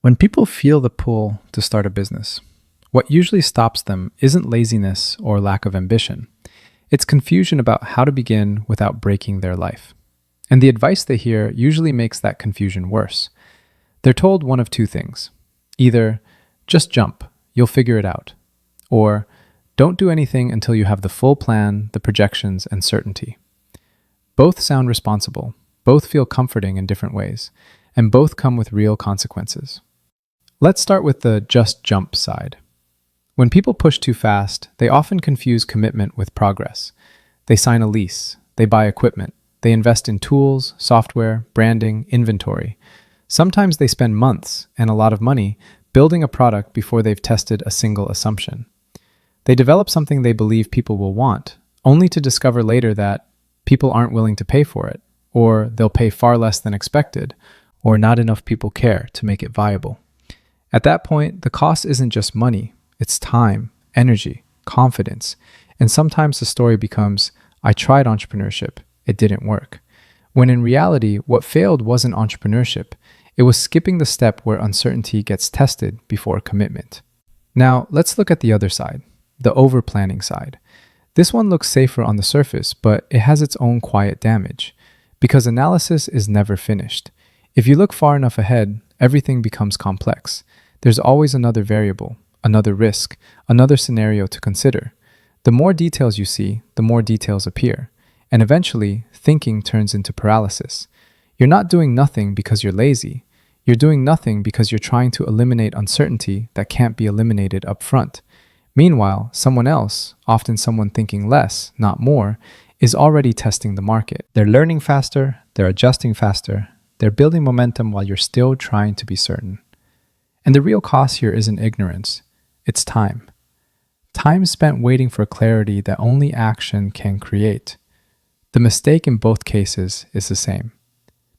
When people feel the pull to start a business, what usually stops them isn't laziness or lack of ambition. It's confusion about how to begin without breaking their life. And the advice they hear usually makes that confusion worse. They're told one of two things. Either, just jump, you'll figure it out. Or, don't do anything until you have the full plan, the projections, and certainty. Both sound responsible, both feel comforting in different ways, and both come with real consequences. Let's start with the just jump side. When people push too fast, they often confuse commitment with progress. They sign a lease, they buy equipment, they invest in tools, software, branding, inventory. Sometimes they spend months and a lot of money building a product before they've tested a single assumption. They develop something they believe people will want, only to discover later that people aren't willing to pay for it, or they'll pay far less than expected, or not enough people care to make it viable. At that point, the cost isn't just money, it's time, energy, confidence, and sometimes the story becomes, I tried entrepreneurship, it didn't work. When in reality, what failed wasn't entrepreneurship, it was skipping the step where uncertainty gets tested before commitment. Now, let's look at the other side, the overplanning side. This one looks safer on the surface, but it has its own quiet damage, because analysis is never finished. If you look far enough ahead, everything becomes complex. There's always another variable, another risk, another scenario to consider. The more details you see, the more details appear. And eventually, thinking turns into paralysis. You're not doing nothing because you're lazy. You're doing nothing because you're trying to eliminate uncertainty that can't be eliminated up front. Meanwhile, someone else, often someone thinking less, not more, is already testing the market. They're learning faster, they're adjusting faster, they're building momentum while you're still trying to be certain. And the real cost here isn't ignorance, it's time. Time spent waiting for clarity that only action can create. The mistake in both cases is the same.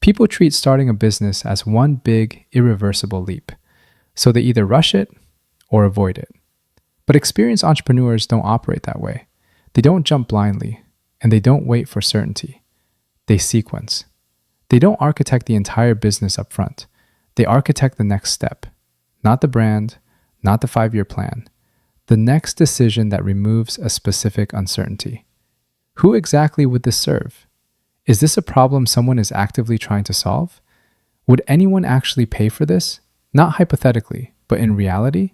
People treat starting a business as one big, irreversible leap, so they either rush it or avoid it. But experienced entrepreneurs don't operate that way. They don't jump blindly, and they don't wait for certainty. They sequence. They don't architect the entire business up front. They architect the next step. Not the brand, not the 5-year plan. The next decision that removes a specific uncertainty. Who exactly would this serve? Is this a problem someone is actively trying to solve? Would anyone actually pay for this? Not hypothetically, but in reality?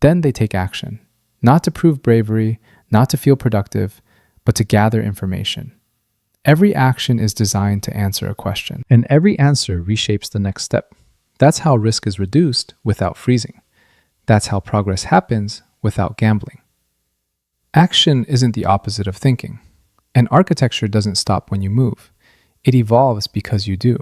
Then they take action. Not to prove bravery, not to feel productive, but to gather information. Every action is designed to answer a question, and every answer reshapes the next step. That's how risk is reduced without freezing. That's how progress happens without gambling. Action isn't the opposite of thinking. And architecture doesn't stop when you move. It evolves because you do.